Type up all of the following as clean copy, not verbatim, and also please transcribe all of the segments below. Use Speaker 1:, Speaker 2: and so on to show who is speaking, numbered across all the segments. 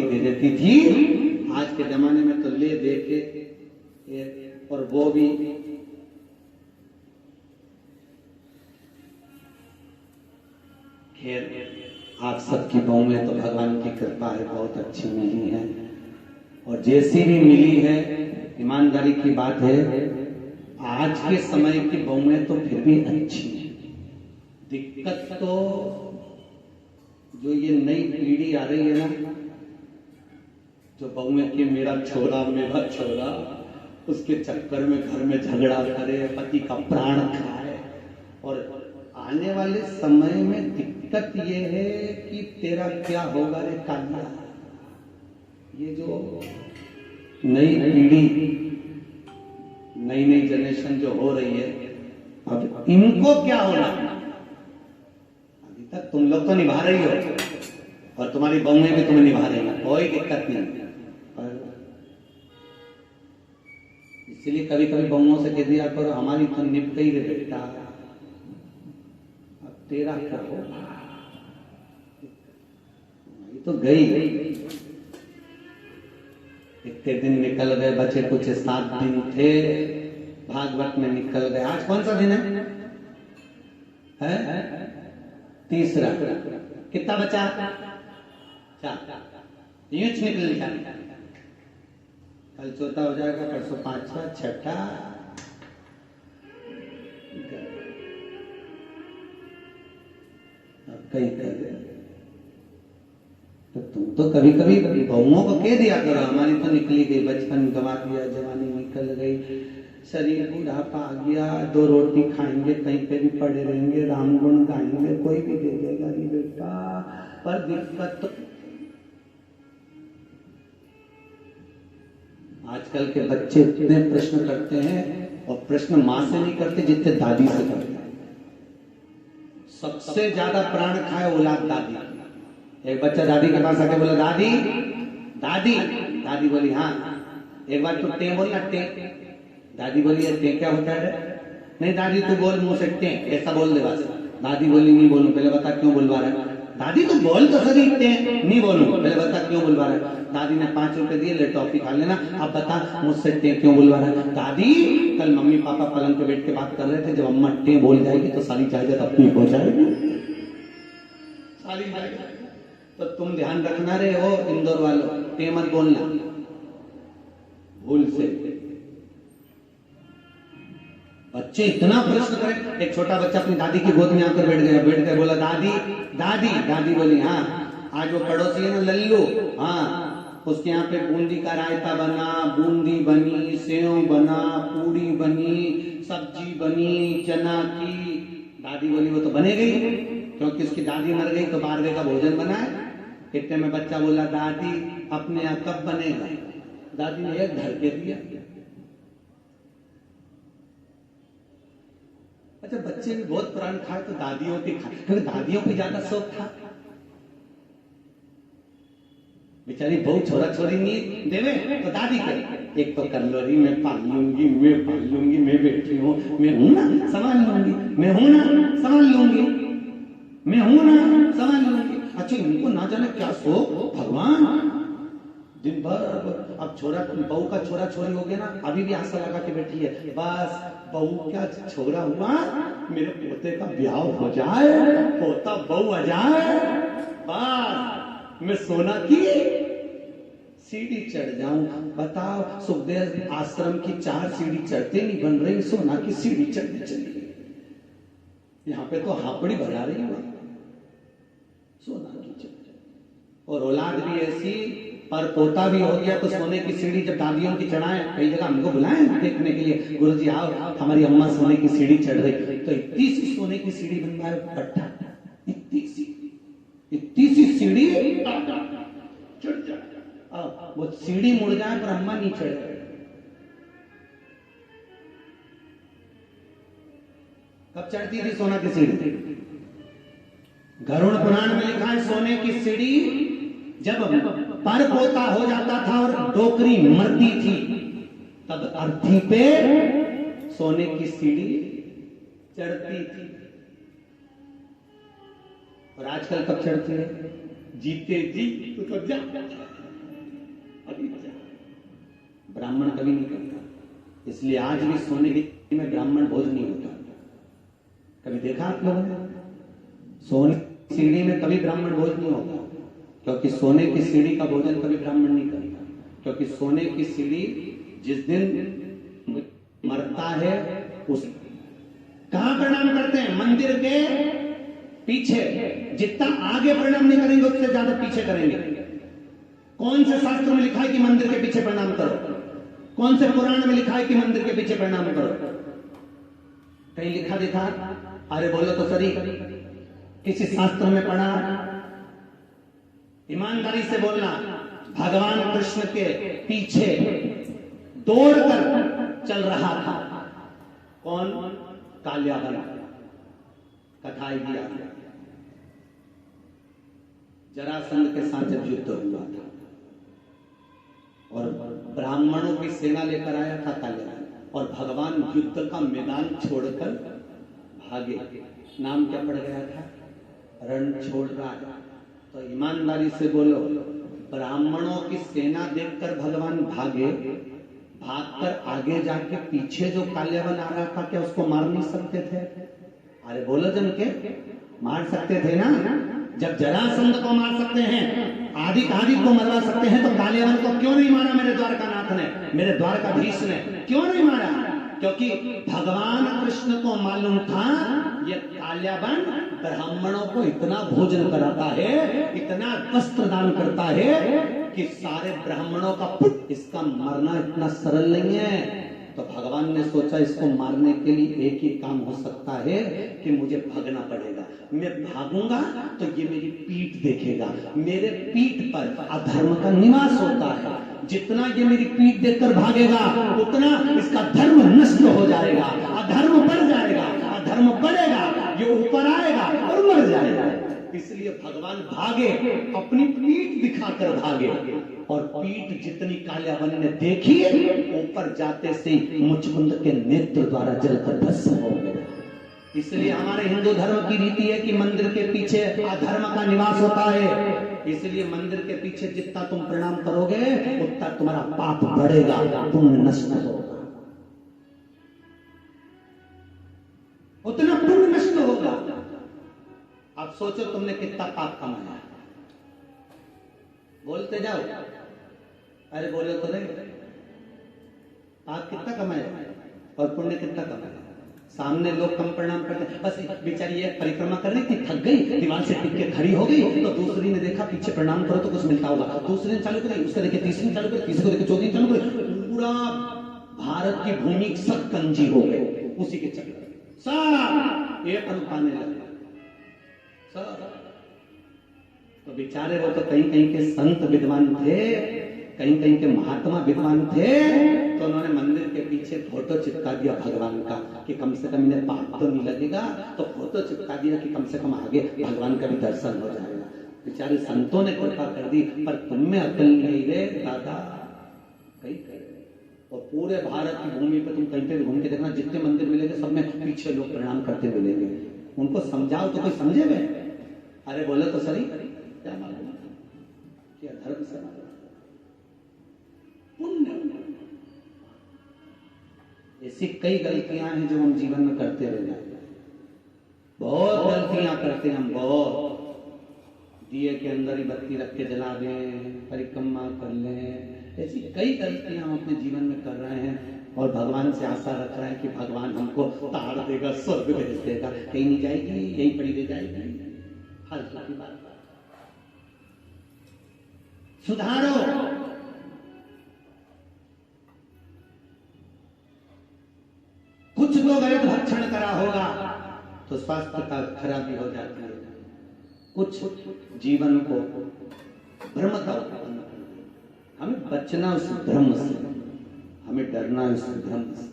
Speaker 1: रोटी दे देती थी। आज के जमाने में तो ले दे के, और वो भी खैर आप सबकी बहू में तो भगवान की कृपा है, बहुत अच्छी मिली है। और जैसी भी मिली है, ईमानदारी की बात है, आज के समय की बहुएं तो फिर भी अच्छी है। दिक्कत तो जो ये नई पीढ़ी आ रही है ना, जो बहुएं कि मेरा छोरा, उसके चक्कर में घर में झगड़ा करे, पति का प्राण खाए। और आने वाले समय में दिक्कत ये है कि तेरा क्या होगा रे कालिया। ये जो नई पीढ़ी, नई जनरेशन जो हो रही है, अब इनको क्या होना। अभी तक तुम लोग तो निभा रही हो और तुम्हारी बहुएं भी तुम्हें निभा रही है, कोई दिक्कत नहीं। इसलिए कभी कभी बहुओं से कह दिया करो, हमारी तो निभ गई रे बेटा, अब तेरा क्या होगा। ये तो गई। इतने दिन निकल गए, बचे कुछ 7 दिन थे, भागवत में निकल गए। आज कौन सा दिन है? तीसरा। कितना बचा? 4। यूं निकल जाए। कल चौथा हो जाएगा, परसों 5वां, 6ठा। कहीं तो तुम तो कभी कभी बहुओं को कह दिया करो, हमारी तो निकली गई, बचपन गंवा दिया, जवानी निकल गई, शरीर बुढ़ापा आ गया, 2 रोटी खाएंगे, कहीं पे भी पड़े रहेंगे, राम गुण गाएंगे, कोई भी दे देगा रे बेटा। पर दिक्कत तो आजकल के बच्चे इतने प्रश्न करते हैं, और प्रश्न मां से नहीं करते जितने दादी से करते हैं। सबसे ज्यादा प्राण खाए औलाद दादी। एक बच्चा दादी के पास आके बोला, दादी दादी। दादी बोली हाँ। एक बार तू टे बोलना, टे। दादी बोली टे क्या होता है? नहीं दादी तू बोल मुंह से, टे ऐसा बोल दे बस। दादी बोली नहीं बोलूं। पहले बता क्यों बुलवा रहा है? दादी तू बोल तो सही, टे नहीं बोलूं। पहले बता क्यों बुलवा रहा है? दादी ने 5 रुपए दिए, ले टॉफी खा लेना, अब बता मुझसे टे क्यों बुलवा रहा है? दादी कल मम्मी पापा पलंग पे बैठ के बात कर रहे थे, जब अम्मा टे बोल जाएगी तो सारी जायदाद अपनी हो जाएगी, सारी जायदाद। तो तुम ध्यान रखना रे हो इंदौर वालों, टे मत बोलना भूल से। बच्चे इतना प्रश्न करें। एक छोटा बच्चा अपनी दादी की गोद में आकर बैठ गया, बैठ कर बोला दादी दादी। दादी बोली हाँ। आज वो पड़ोसी है ना लल्लू, हाँ, उसके यहाँ पे बूंदी का रायता बना, बूंदी बनी, सेव बना, पूरी बनी, सब्जी बनी चना की। दादी बोली वो तो बनेगी, क्योंकि उसकी दादी मर गई तो 12वें का भोजन बना है। इतने में बच्चा बोला दादी अपने यहाँ कब बनेगा? दादी ने एक धर के दिया। अच्छा बच्चे भी बहुत प्राण खाए तो दादियों की खाए, क्योंकि दादियों को ज्यादा शौक था। बेचारी बहू छोरा छोरी नहीं देवे तो दादी करे, एक तो कर लो रही, मैं पाल लूंगी, मैं बैठी हूँ, मैं हूं ना संभाल लूंगी, मैं हूं ना संभाल लूंगी, मैं हूं ना संभाल लूंगी। अच्छा इनको ना जाने क्या शौक भगवान। दिन भर अब छोरा बहू का छोरा छोरी हो गया ना, अभी भी आशा लगा के बैठी है, बस बहू क्या छोरा हुआ, मेरे पोते का ब्याह हो जाए, पोता बहू आ जाए, बस मैं सोना की सीढ़ी चढ़ जाऊं। बताओ सुखदेव आश्रम की 4 सीढ़ी चढ़ते नहीं बन रही, सोना की सीढ़ी चढ़ती चली। यहाँ पे तो हापड़ी भरा रही है सोना की चढ़। और औलाद भी ऐसी, पर पोता भी हो गया तो सोने की सीढ़ी जब दादियों की चढ़ाए, कई जगह हमको बुलाए देखने के लिए, गुरुजी आओ हमारी अम्मा सोने की सीढ़ी चढ़ रही, तो इतनी सी सोने की सीढ़ी बनवाए पट्टा, इतनी सी सीढ़ी चढ़ जाए, वो सीढ़ी मुड़ जाए पर अम्मा नहीं चढ़े। कब चढ़ती थी सोना की सीढ़ी? गरुड़ पुराण में लिखा है सोने की सीढ़ी जब पर पोता हो जाता था और डोकरी मरती थी, तब अर्थी पे सोने की सीढ़ी चढ़ती थी। और आजकल कब चढ़ती है? जीते जी तो जा, ब्राह्मण कभी नहीं करता। इसलिए आज भी सोने की में ब्राह्मण भोज नहीं होता। कभी देखा आप लोगों ने? सोने की सीढ़ी में कभी ब्राह्मण भोज नहीं होता, क्योंकि सोने की सीढ़ी का भोजन कभी ब्राह्मण नहीं करता। क्योंकि सोने की सीढ़ी जिस दिन मरता है उस कहां प्रणाम करते हैं? मंदिर के पीछे। जितना आगे प्रणाम नहीं करेंगे उससे ज्यादा पीछे करेंगे। कौन से शास्त्र में लिखा है कि मंदिर के पीछे प्रणाम करो? कौन से पुराण में लिखा है कि मंदिर के पीछे प्रणाम करो? कहीं लिखा दिखा? अरे बोलो तो सही, किसी शास्त्र में पढ़ा? ईमानदारी से बोलना। भगवान कृष्ण के पीछे दौड़कर चल रहा था कौन? काल्यावन। कथा दिया जरासंध के साथ जब युद्ध हुआ था और ब्राह्मणों की सेना लेकर आया था काल्यावन, और भगवान युद्ध का मैदान छोड़कर भागे। नाम क्या पड़ गया था? रण छोड़ रहा। तो ईमानदारी से बोलो, ब्राह्मणों की सेना देखकर भगवान भागे, भागकर आगे जाके पीछे जो काल्यावन आ रहा था क्या उसको मार नहीं सकते थे? अरे बोलो जम के, मार सकते थे ना। जब जरासंध को मार सकते हैं, आदि को मरवा सकते हैं, तो काल्यावन को क्यों नहीं मारा मेरे द्वारकानाथ ने, मेरे द्वारकाधीश ने? क्यों नहीं मारा? क्योंकि भगवान कृष्ण को मालूम था ये काल्यावन ब्राह्मणों को इतना भोजन कराता है, इतना वस्त्र दान करता है कि सारे ब्राह्मणों का पुट, इसका मरना इतना सरल नहीं है। तो भगवान ने सोचा इसको मारने के लिए एक ही काम हो सकता है कि मुझे भागना पड़ेगा। मैं भागूंगा तो ये मेरी पीठ देखेगा, मेरे पीठ पर अधर्म का निवास होता है। जितना ये मेरी पीठ देखकर भागेगा उतना इसका धर्म नष्ट हो जाएगा, अधर्म बढ़ जाएगा, अधर्म बढ़ेगा, ये ऊपर आएगा और मर जाएगा। इसलिए भगवान भागे, अपनी पीठ दिखाकर भागे, और पीठ जितनी काल्यावन ने देखी, ऊपर जाते से मुचकुंद के नेत्र द्वारा जलकर भस्म हो गया। इसलिए हमारे हिंदू धर्म की रीति है कि मंदिर के पीछे अधर्म का निवास होता है। इसलिए मंदिर के पीछे जितना तुम प्रणाम करोगे उतना तुम्हारा पाप बढ़ेगा, पुण्य नष्ट होगा, उतना पुण्य नष्ट होगा। अब सोचो तुमने कितना पाप कमाया, बोलते जाओ। अरे बोलो तो नहीं, पाप कितना कमाया और पुण्य कितना कमाया? सामने लोग कम प्रणाम करते, बस बेचारी एक परिक्रमा कर रही थी, थक गई, दीवार से टिक के खड़ी हो गई, तो दूसरी ने देखा पीछे प्रणाम करो तो कुछ मिलता होगा, दूसरी ने चालू करी, उसके देखे तीसरी ने चालू करी, तीसरी को देखे चौथी ने चालू करी। पूरा भारत की भूमि सब कंजी हो गई उसी के चक्कर, सब एक अनुपाने लगे सब। तो बेचारे वो तो कहीं कहीं के संत विद्वान थे, कहीं कहीं के महात्मा विद्वान थे, तो उन्होंने मंदिर के पीछे फोटो चिपका दिया भगवान का कि कम से कम इन्हें पाप तो नहीं लगेगा, तो फोटो चिपका दिया कि कम से कम आगे भगवान का भी दर्शन हो जाएगा। बेचारे संतों ने कृपा कर दी, पर तुम में अकल नहीं रे दादा, कहीं करे। और पूरे भारत की भूमि पे तुम कहीं पे भी घूम के देखना, जितने मंदिर मिलेंगे सब में पीछे लोग प्रणाम करते मिलेंगे। उनको समझाओ तो कोई समझे वे? अरे बोलो तो सही, क्या मालूम क्या धर्म से पुण्य। ऐसी कई गलतियां हैं जो हम जीवन में करते रह जाते हैं, बहुत गलतियां करते हैं हम, बहुत। दिए के अंदर ही बत्ती रख के जला दें, परिक्रमा कर लें, ऐसी कई गलतियां हम अपने जीवन में कर रहे हैं, और भगवान से आशा रख रहे हैं कि भगवान हमको ताड़ देगा, स्वर्ग भेज देगा। कहीं नहीं जाएगी, यही पड़ी रह जाएगी। फालतू की बात, सुधारो। कुछ लोग अगर भक्षण करा होगा तो स्वास्थ्य का खराबी हो जाती है, कुछ जीवन को भ्रमता उत्पन्न कर दिया। हमें बचना उस भ्रम से, हमें डरना उस भ्रम से।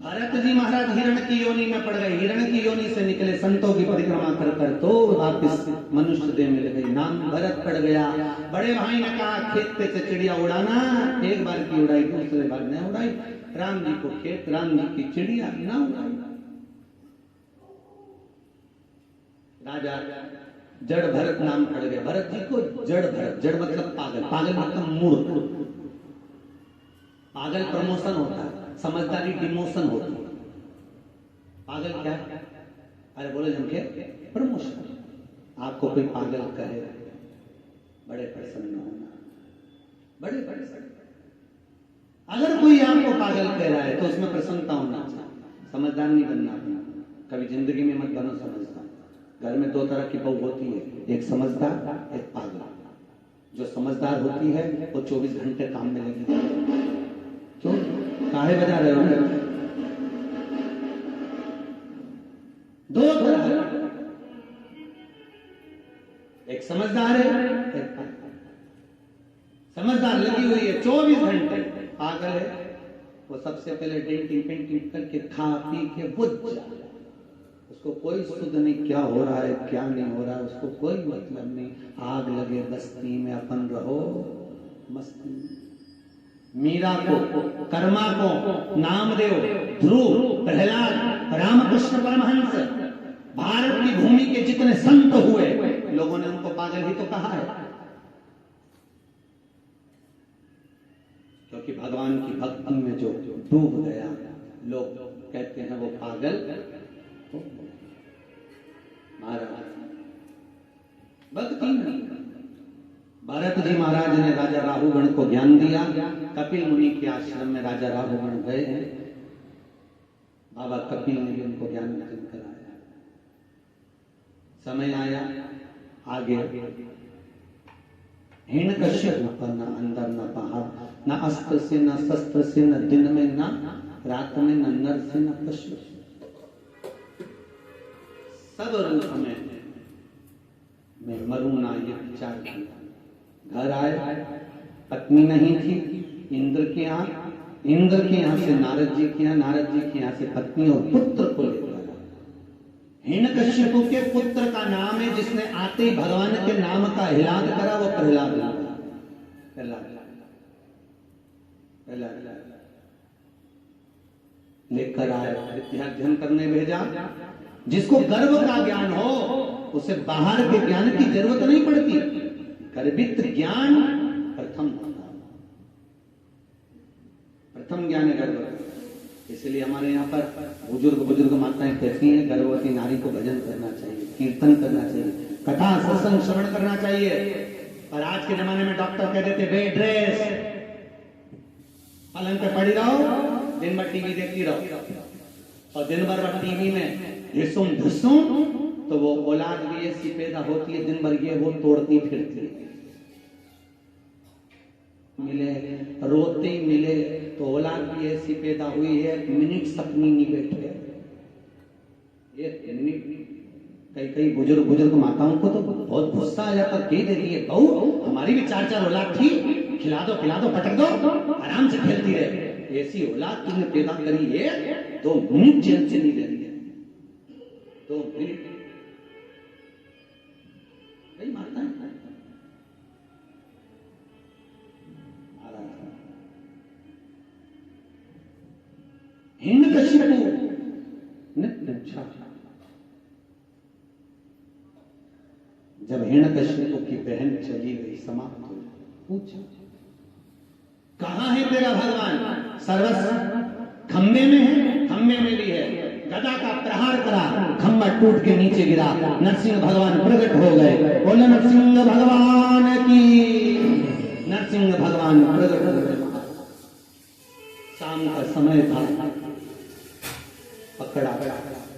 Speaker 1: भरत जी महाराज हिरण की योनि में पड़ गए, हिरण की योनि से निकले, संतों की परिक्रमा कर कर तो वापिस मनुष्य देह मिल गई, नाम भरत पड़ गया। बड़े भाई ने कहा खेत पे से चिड़िया उड़ाना, एक बार की उड़ाई, दूसरे बार नहीं उड़ाई। राम जी को खेत, राम जी की चिड़िया ना उड़ाई। राजा जड़ भरत नाम पड़ गया। भरत जी को जड़ भरत, जड़ मतलब पागल, पागल मतलब मूर्ख। पागल प्रमोशन होता है, समझदारी डिमोशन होती है। पागल क्या है? अरे बोले जम के प्रमोशन। आपको कोई पागल कहे, बड़े प्रसन्न होना, बड़े प्रसन्न। अगर कोई आपको पागल कह रहा है तो उसमें प्रसन्नता होना चाहिए। समझदार नहीं बनना अपना, कभी जिंदगी में मत बनो समझदार। घर में दो तरह की बहू होती है, एक समझदार, एक पागल। जो समझदार होती है वो 24 घंटे काम में लगी। क्यों काहे बजा रहे हो? दो तरह, एक समझदार है, एक पागल। समझदार लगी हुई है 24 घंटे, पागल है वो सबसे पहले डेंटिंग पेंटिंग करके खा पी के बुझ जाए। उसको कोई सुध नहीं क्या हो रहा है क्या नहीं हो रहा है, उसको कोई मतलब नहीं। आग लगे बस्ती में अपन रहो मस्ती। मीरा को, कर्मा को, नामदेव, ध्रुव, प्रहलाद, रामकृष्ण परमहंस, भारत की भूमि के जितने संत हुए, लोगों ने उनको पागल ही तो कहा है। क्योंकि भगवान की भक्ति में जो डूब गया, लोग कहते हैं वो पागल महाराज। भक्ति में भरत जी महाराज ने राजा राहुगण को ज्ञान दिया। कपिल मुनि के आश्रम में राजा राहुगण गए हैं, बाबा कपिल ने भी उनको ज्ञान कराया। समय आया आगे, हिरण्यकश्यप ऊपर न अंदर न बाहर, न अस्त्र से न शस्त्र से, न दिन में न रात में, न नर से न पशु, सब रूप में मैं मरूं ना ये विचार किया। घर आए, पत्नी नहीं थी, इंद्र के यहाँ से नारद जी के यहाँ, नारद जी के यहाँ से पत्नी और पुत्र को लेकर आया। हिरण्यकश्यप के पुत्र का नाम है, जिसने आते ही भगवान के नाम का हिलाद करा, वो प्रहलाद। लेकर आए, विद्या अध्ययन करने भेजा। जिसको गर्भ का ज्ञान हो उसे बाहर के ज्ञान की जरूरत नहीं पड़ती। गर्भित ज्ञान प्रथम ज्ञान है गर्भ। इसलिए हमारे यहाँ पर बुजुर्ग माताएं कहती हैं गर्भवती नारी को भजन करना चाहिए, कीर्तन करना चाहिए, कथा सत्संग श्रवण करना चाहिए। और आज के जमाने में डॉक्टर कह देते बेड रेस्ट, पलंग पे पड़ी रहो, दिन भर टीवी देखती रहो। और दिन भर टीवी में ढिसुम तो वो औलाद भी ऐसी पैदा होती है, दिन भर ये वो तोड़ती फिरती है। मिले रोते ही मिले तो औलाद भी ऐसी पैदा हुई है, एक मिनट सपनी नहीं बैठे। एक मिनट कई बुजुर्ग माताओं को तो बहुत गुस्सा आ जाता, कह देती है बहू हमारी भी 4 औलाद थी, खिला दो पटक दो, आराम से खेलती रहे। ऐसी औलाद तुमने पैदा करी है, 2 मिनट जेल से नहीं दे रही है, 2 मिनट। कई मारता है हिरण्यकश्यप ने पूछा। जब हिरण्यकश्यप की बहन चली गई, समाप्त हो, पूछा कहां है तेरा भगवान? सर्वस्व खंबे में है, खंबे में भी है। गदा का प्रहार करा, खंबा टूट के नीचे गिरा, नरसिंह भगवान प्रकट हो गए। बोले नरसिंह भगवान की, नरसिंह भगवान प्रकट हो गए। शाम का समय था, पकड़ा,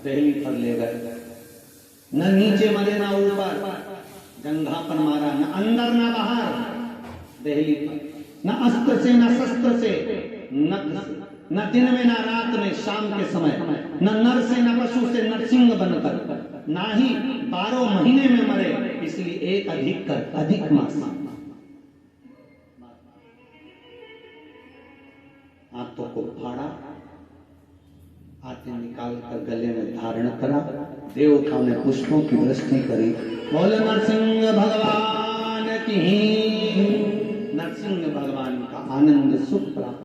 Speaker 1: दहली पर ले गए। न नीचे मरे न ऊपर, जंघा पर मारा, न अंदर न बाहर, दहली पर। न अस्त्र से न शस्त्र से, न दिन में न रात में, शाम के समय, न नर से न पशु से, नरसिंह बनकर, ना ही 12 महीने में मरे, इसलिए एक अधिक मास। हाथों को फाड़ा, आते निकाल कर गले में धारण करा, देवताओं ने पुष्पों की वृष्टि करी। बोले नरसिंह भगवान की, नरसिंह भगवान का आनंद सुख प्राप्त।